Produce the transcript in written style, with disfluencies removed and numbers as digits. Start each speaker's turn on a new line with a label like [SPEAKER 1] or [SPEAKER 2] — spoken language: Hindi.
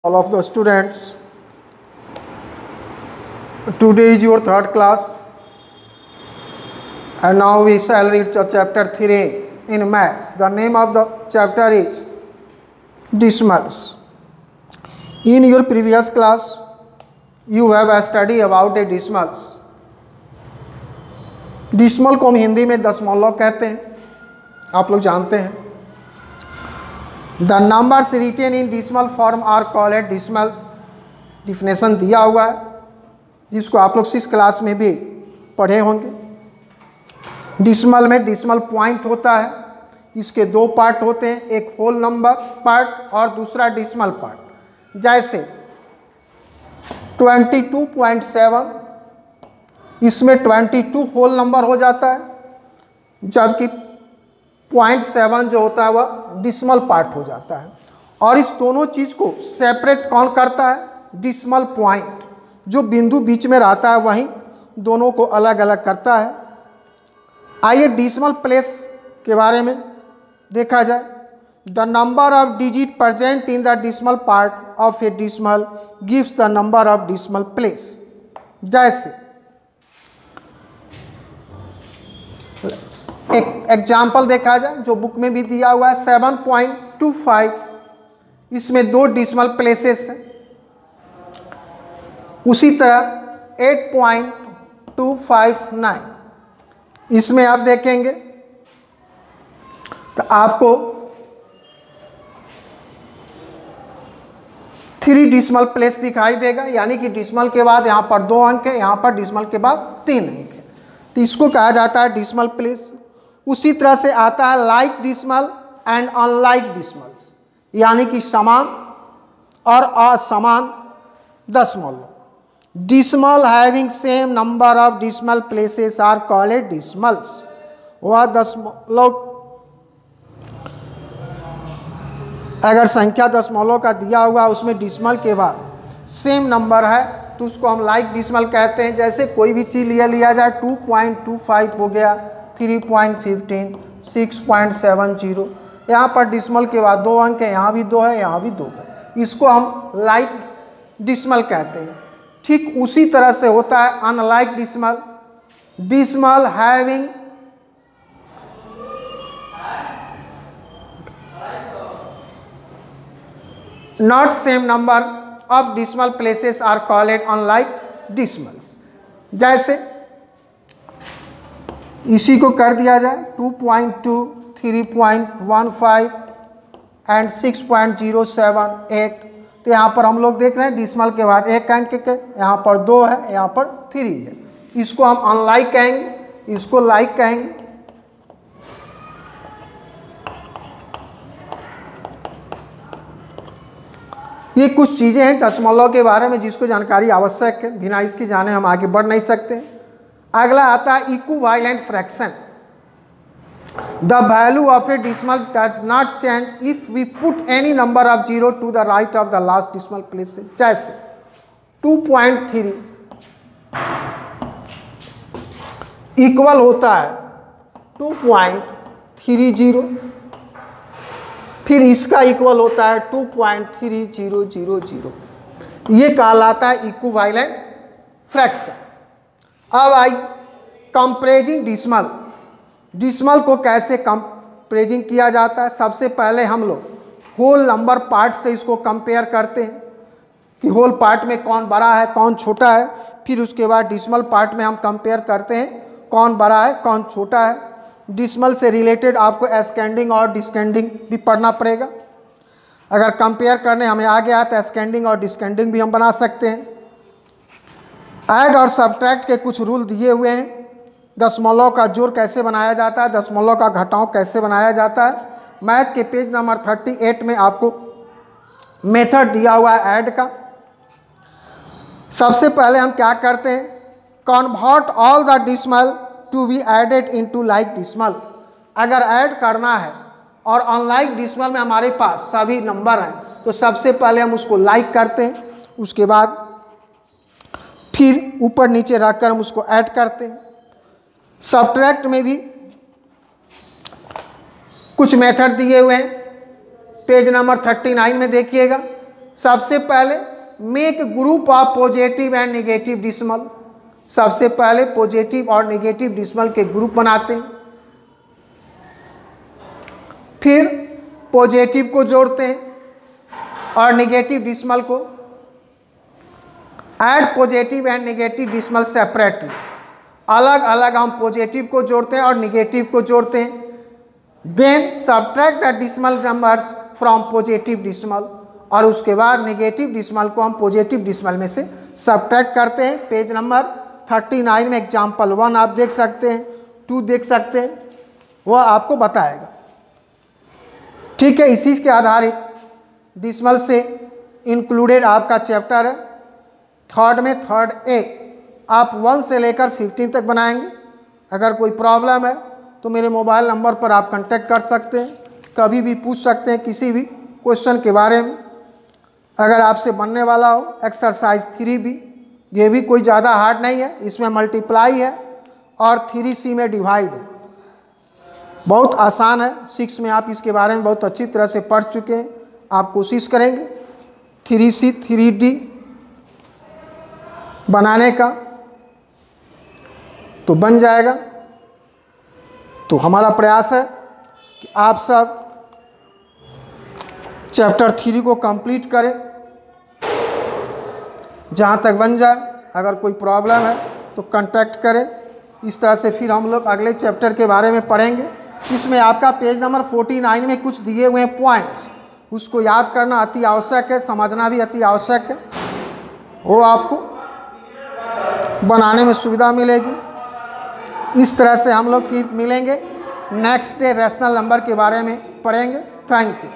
[SPEAKER 1] All of the students, today is your third class and now we shall read chapter 3 in maths. The name of the chapter is decimals. In your previous class you have studied about the decimals. decimal को हम हिंदी में दशमलव कहते हैं, आप लोग जानते हैं. The numbers written in decimal form are called decimals. Definition दिया हुआ है जिसको आप लोग 6 क्लास में भी पढ़े होंगे. डिसिमल में डिसिमल पॉइंट होता है, इसके 2 पार्ट होते हैं, एक होल नंबर पार्ट और दूसरा डिसिमल पार्ट. जैसे 22.7 इसमें 22 होल नंबर हो जाता है, जबकि 0.7 जो होता है वह डिसिमल पार्ट हो जाता है. और इस दोनों चीज़ को सेपरेट कौन करता है? Decimal point. जो बिंदु बीच में रहता है वहीं दोनों को अलग अलग करता है. आइए डिसिमल प्लेस के बारे में देखा जाए. The number of digit present in the decimal part of a decimal gives the number of decimal place. जैसे एक एग्जाम्पल देखा जाए जो बुक में भी दिया हुआ है, 7.25. इसमें 2 डिसिमल प्लेसेस हैं. उसी तरह 8.259 इसमें आप देखेंगे तो आपको 3 डिसिमल प्लेस दिखाई देगा, यानी कि डिसिमल के बाद यहाँ पर 2 अंक है, यहाँ पर डिसिमल के बाद 3 अंक है. तो इसको कहा जाता है डिसिमल प्लेस. उसी तरह से आता है like decimal and unlike decimals, यानी कि समान और असमान दशमलव. Decimal having same number of decimal places are called decimals. वह दशमलव अगर संख्या दशमलव का दिया हुआ उसमें डिसिमल के बाद सेम नंबर है तो उसको हम लाइक डिसिमल कहते हैं. जैसे कोई भी चीज़ लिया जाए, 2.25 हो गया, 3.15, 6.70. यहाँ पर डिसिमल के बाद 2 अंक है, यहाँ भी 2 है, यहाँ भी 2 है. इसको हम लाइक डिसिमल कहते हैं. ठीक उसी तरह से होता है unlike decimal. Decimal having not same number of decimal places are called unlike decimals. जैसे इसी को कर दिया जाए 2.2, 3.15 एंड 6.078. तो यहाँ पर हम लोग देख रहे हैं डिसिमल के बाद 1 अंक के, यहाँ पर 2 है, यहाँ पर 3 है. इसको हम अनलाइक कहेंगे, इसको लाइक कहेंगे. ये कुछ चीज़ें हैं दशमलव के बारे में जिसको जानकारी आवश्यक है, बिना इसके जाने हम आगे बढ़ नहीं सकते. अगला आता है equivalent fraction. The value of a decimal does not change if we put any number of 0 to the right of the last decimal place. जैसे 2.3 इक्वल होता है 2.30, फिर इसका इक्वल होता है 2.3000. ये कहलाता है इक्विवेलेंट फ्रैक्शन. अब आई कंपेरिजिंग डिसिमल. डिसिमल को कैसे कंपेरिजिंग किया जाता है? सबसे पहले हम लोग होल नंबर पार्ट से इसको कंपेयर करते हैं कि होल पार्ट में कौन बड़ा है कौन छोटा है. फिर उसके बाद डिसिमल पार्ट में हम कंपेयर करते हैं कौन बड़ा है कौन छोटा है. डिसिमल से रिलेटेड आपको एस्केंडिंग और डिस्केंडिंग भी पढ़ना पड़ेगा. अगर कंपेयर करने हमें आ गया तो एस्केंडिंग और डिस्केंडिंग भी हम बना सकते हैं. ऐड और सब्ट्रैक्ट के कुछ रूल दिए हुए हैं. दशमलव का जोड़ कैसे बनाया जाता है, दशमलव का घटाव कैसे बनाया जाता है. मैथ के पेज नंबर 38 में आपको मेथड दिया हुआ है ऐड का. सबसे पहले हम क्या करते हैं, convert all the decimal to be added into like decimal. अगर ऐड करना है और अनलाइक डिसिमल में हमारे पास सभी नंबर हैं तो सबसे पहले हम उसको लाइक करते हैं, उसके बाद फिर ऊपर नीचे रखकर हम उसको ऐड करते हैं. सब्ट्रैक्ट में भी कुछ मेथड दिए हुए हैं, पेज नंबर 39 में देखिएगा. सबसे पहले make group of positive and negative decimal, सबसे पहले पॉजिटिव और नेगेटिव डिसिमल के ग्रुप बनाते हैं, फिर पॉजिटिव को जोड़ते हैं और नेगेटिव डिसिमल को, add positive and negative decimal separately, अलग अलग हम पॉजिटिव को जोड़ते हैं और नेगेटिव को जोड़ते हैं। Then subtract the decimal numbers from positive decimal, और उसके बाद नेगेटिव डिसिमल को हम पॉजिटिव डिसिमल में से सब्ट्रैक्ट करते हैं। पेज नंबर 39 में एग्जाम्पल 1 आप देख सकते हैं, 2 देख सकते हैं, वह आपको बताएगा। ठीक है, इसी के आधारित डिसिमल से इंक्लूडेड आपका चैप्टर है। थर्ड में थर्ड ए आप 1 से लेकर 15 तक बनाएंगे। अगर कोई प्रॉब्लम है तो मेरे मोबाइल नंबर पर आप कांटेक्ट कर सकते हैं, कभी भी पूछ सकते हैं किसी भी क्वेश्चन के बारे में। अगर आपसे बनने वाला हो एक्सरसाइज 3 भी, ये भी कोई ज़्यादा हार्ड नहीं है, इसमें मल्टीप्लाई है और 3C में डिवाइड है, बहुत आसान है। 6 में आप इसके बारे में बहुत अच्छी तरह से पढ़ चुके हैं। आप कोशिश करेंगे 3C 3D बनाने का तो बन जाएगा। तो हमारा प्रयास है कि आप सब चैप्टर 3 को कंप्लीट करें जहाँ तक बन जाए। अगर कोई प्रॉब्लम है तो कांटेक्ट करें। इस तरह से फिर हम लोग अगले चैप्टर के बारे में पढ़ेंगे। इसमें आपका पेज नंबर 49 में कुछ दिए हुए हैं पॉइंट्स, उसको याद करना अति आवश्यक है, समझना भी अति आवश्यक है, वो आपको बनाने में सुविधा मिलेगी। इस तरह से हम लोग फिर मिलेंगे, नेक्स्ट डे रैशनल नंबर के बारे में पढ़ेंगे। Thank you.